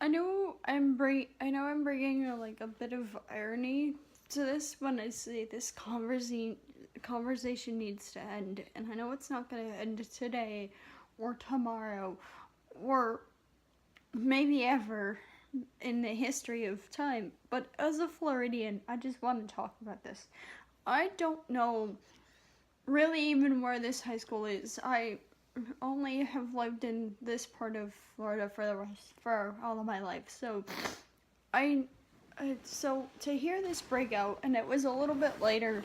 I know I'm bringing like a bit of irony to this when I say this conversation needs to end, and I know it's not going to end today or tomorrow or maybe ever in the history of time. But as a Floridian, I just want to talk about this. I don't know really even where this high school is. I only have lived in this part of Florida for all of my life. I so to hear this breakout, and it was a little bit later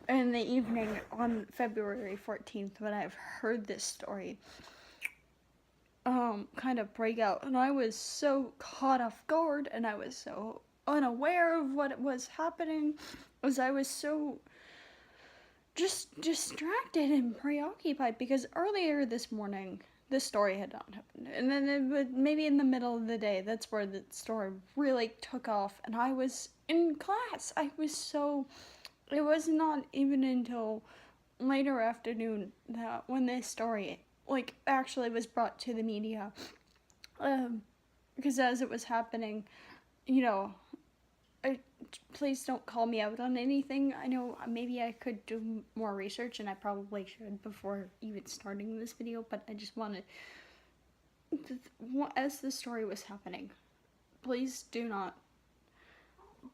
in the evening on February 14th when I've heard this story kind of break out, and I was so caught off guard, and I was so unaware of what was happening, as I was so just distracted and preoccupied because earlier this morning this story had not happened, and then it would, maybe in the middle of the day, that's where the story really took off, and I was in class. It was not even until later afternoon that when this story like actually was brought to the media, because as it was happening, you know, please don't call me out on anything. I know maybe I could do more research, and I probably should before even starting this video, but I just wanted, as the story was happening, please do not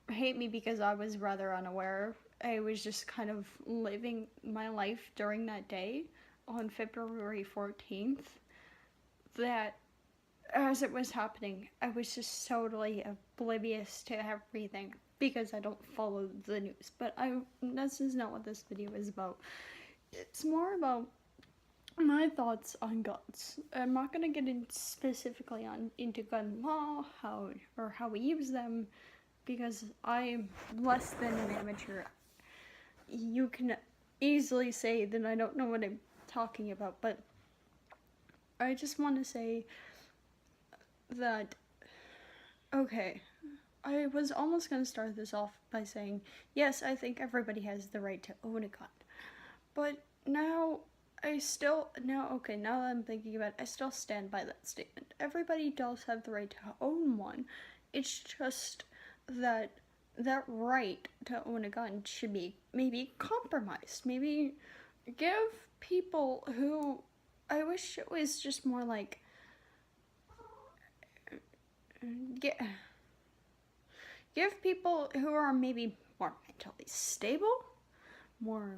hate me because I was rather unaware. I was just kind of living my life during that day on February 14th, that as it was happening, I was just totally oblivious to everything because I don't follow the news. But this is not what this video is about. It's more about my thoughts on guns. I'm not gonna get specifically into gun law, how we use them, because I'm less than an amateur. You can easily say that I don't know what I'm talking about, but I just want to say that, okay, I was almost going to start this off by saying, yes, I think everybody has the right to own a gun, but now now that I'm thinking about it, I still stand by that statement. Everybody does have the right to own one. It's just that that right to own a gun should be maybe compromised. Maybe give people who, I wish it was just more like, give people who are maybe more mentally stable, more,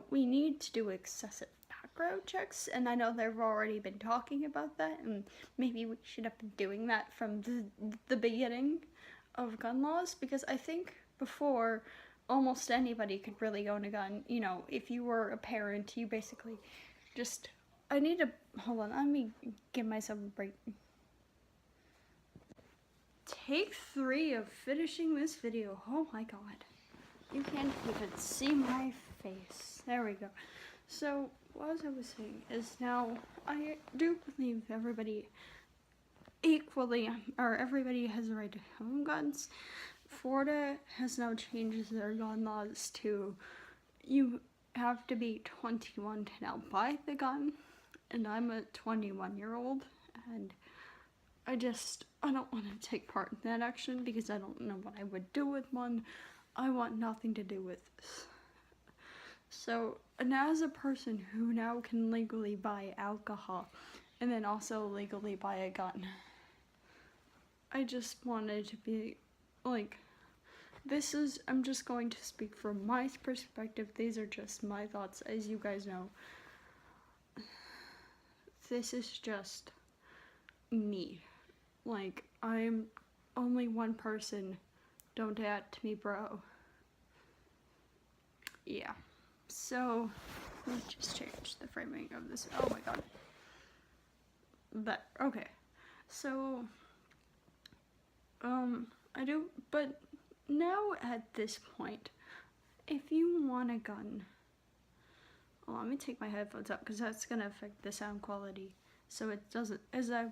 we need to do excessive background checks, and I know they've already been talking about that, and maybe we should have been doing that from the beginning of gun laws, because I think before, almost anybody could really own a gun. If you were a parent, you basically just, hold on, let me give myself a break. Take 3 of finishing this video. Oh my god. You can't even see my face. There we go. So, what I was saying is, now, I do believe everybody has the right to own guns. Florida has now changed their gun laws to, you have to be 21 to now buy the gun, and I'm a 21-year-old, and I don't want to take part in that action because I don't know what I would do with one. I want nothing to do with this. So, and as a person who now can legally buy alcohol and then also legally buy a gun, I just wanted to be like, I'm just going to speak from my perspective. These are just my thoughts, as you guys know. This is just me. Like, I'm only one person. Don't at me, bro. Yeah. So, let me just change the framing of this. Oh my god. Okay. So, but now at this point, if you want a gun, let me take my headphones out because that's gonna affect the sound quality. So it doesn't, as I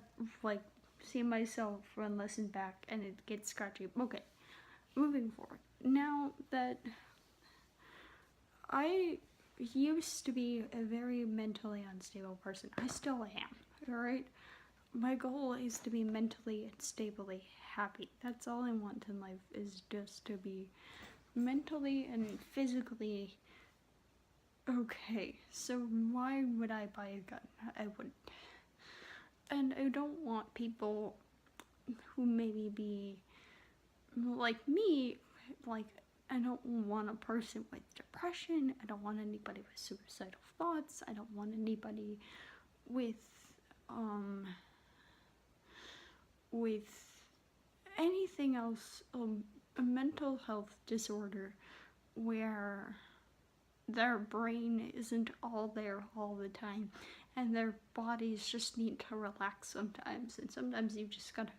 see myself and listen back and it gets scratchy. Okay, moving forward. Now that I used to be a very mentally unstable person, I still am, alright? my goal is to be mentally and stably happy. That's all I want in life, is just to be mentally and physically okay. So why would I buy a gun? I wouldn't. And I don't want people who maybe be like me, like, I don't want a person with depression. I don't want anybody with suicidal thoughts. I don't want anybody with with anything else, a mental health disorder where their brain isn't all there all the time and their bodies just need to relax sometimes, and sometimes you just gotta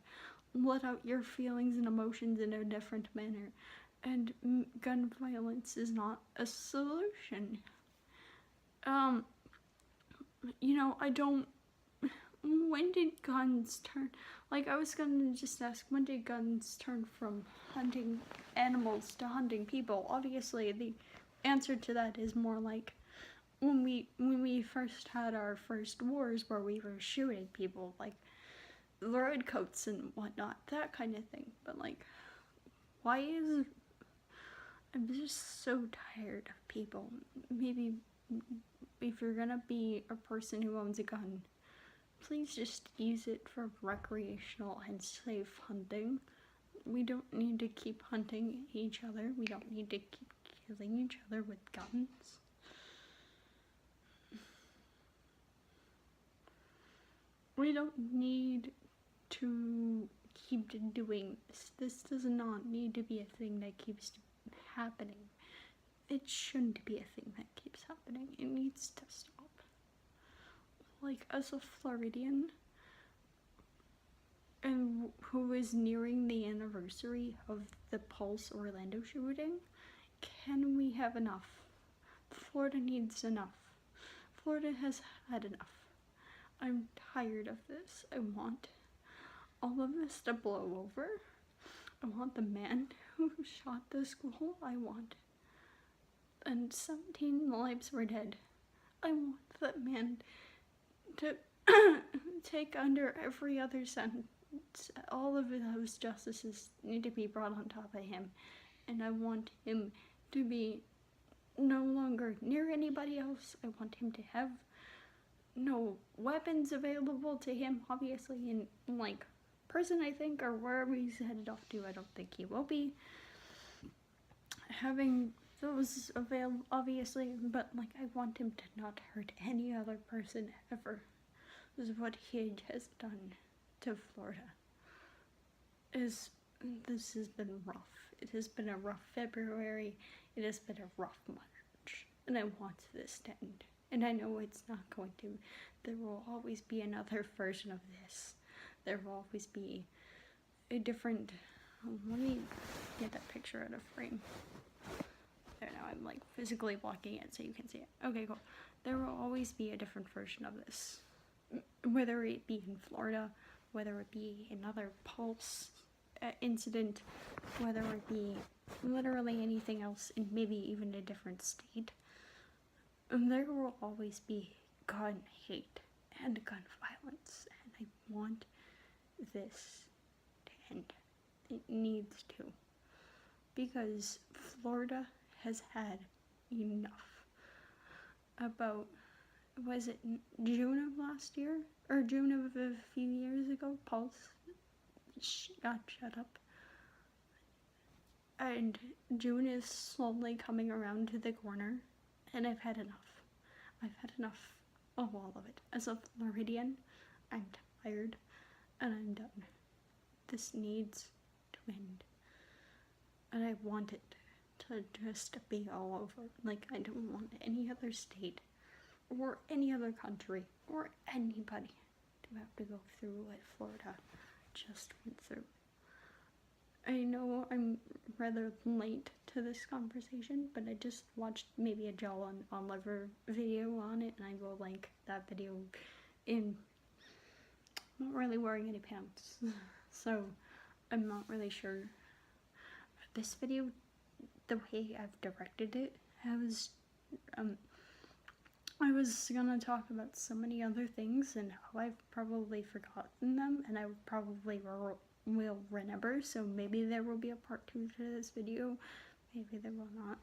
let out your feelings and emotions in a different manner, and gun violence is not a solution. I don't, when did guns turn, like, I was gonna just ask, when did guns turn from hunting animals to hunting people? Obviously, the answer to that is more like when we first had our first wars where we were shooting people, like the redcoats and whatnot, that kind of thing. But like, I'm just so tired of people. Maybe if you're gonna be a person who owns a gun, please just use it for recreational and safe hunting. We don't need to keep hunting each other. We don't need to keep killing each other with guns. We don't need to keep doing this. This does not need to be a thing that keeps happening. It shouldn't be a thing that keeps happening. It needs to stop. Like, as a Floridian, and who is nearing the anniversary of the Pulse Orlando shooting, can we have enough? Florida needs enough. Florida has had enough. I'm tired of this. I want all of this to blow over. I want the man who shot the school. And 17 lives were dead. I want that man to take under every other sentence. All of those justices need to be brought on top of him. And I want him to be no longer near anybody else. I want him to have no weapons available to him, obviously, in, like, prison, I think, or wherever he's headed off to. I don't think he will be having those available, obviously, but, like, I want him to not hurt any other person ever. This is what he has done to Florida. This has been rough. It has been a rough February. It has been a rough March. And I want this to end. And I know it's not going to. There will always be another version of this. There will always be a different... let me get that picture out of frame. There, now I'm like physically blocking it so you can see it. Okay, cool. There will always be a different version of this. Whether it be in Florida, whether it be another Pulse incident, whether it be literally anything else in maybe even a different state. And there will always be gun hate and gun violence, and I want this to end. It needs to. Because Florida has had enough. About, was it June of last year? Or June of a few years ago? Pulse got shut up. And June is slowly coming around to the corner. And I've had enough. I've had enough of all of it. As a Floridian, I'm tired and I'm done. This needs to end. And I want it to just be all over. Like, I don't want any other state or any other country or anybody to have to go through what Florida just went through. I know I'm rather late to this conversation, but I just watched maybe a Joel on Oliver video on it, and I will link that video in. I'm not really wearing any pants, so I'm not really sure. This video, the way I've directed it, has I was gonna talk about so many other things and how I've probably forgotten them, and I probably will remember, so maybe there will be a part 2 to this video, maybe there will not.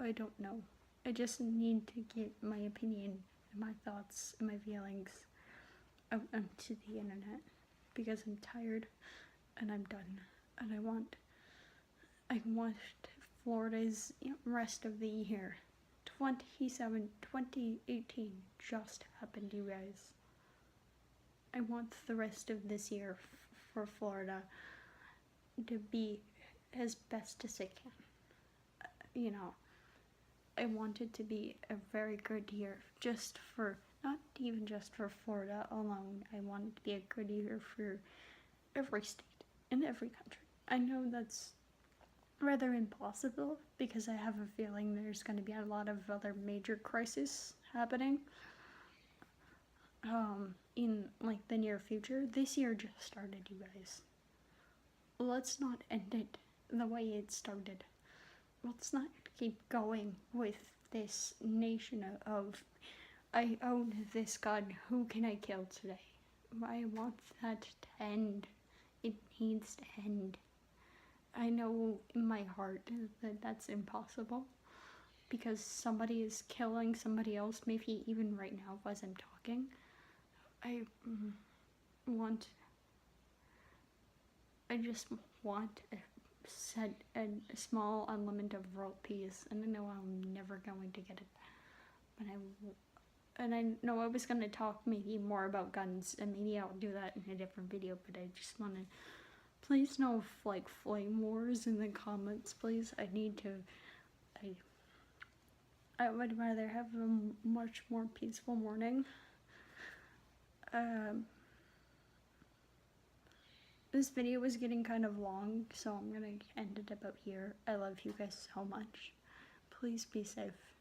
I don't know. I just need to get my opinion and my thoughts and my feelings out onto the internet because I'm tired and I'm done, and I want Florida's rest of the year. 2018 just happened, you guys. I want the rest of this year for Florida to be as best as it can. You know, I want it to be a very good year, just for, not even just for Florida alone. I want it to be a good year for every state in every country. I know that's rather impossible because I have a feeling there's going to be a lot of other major crises happening in like the near future. This year just started, you guys. Let's not end it the way it started. Let's not keep going with this nation of I own this gun, who can I kill today? I want that to end. It needs to end. I know in my heart that that's impossible because somebody is killing somebody else, maybe even right now as I'm talking. I just want a small unlimited world peace, and I know I'm never going to get it, but I know I was going to talk maybe more about guns, and maybe I'll do that in a different video, but I just want to, please no like flame wars in the comments, please. I would rather have a much more peaceful morning. This video is getting kind of long, so I'm gonna end it about here. I love you guys so much. Please be safe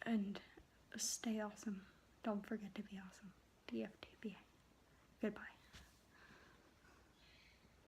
and stay awesome. Don't forget to be awesome. DFTB. Goodbye.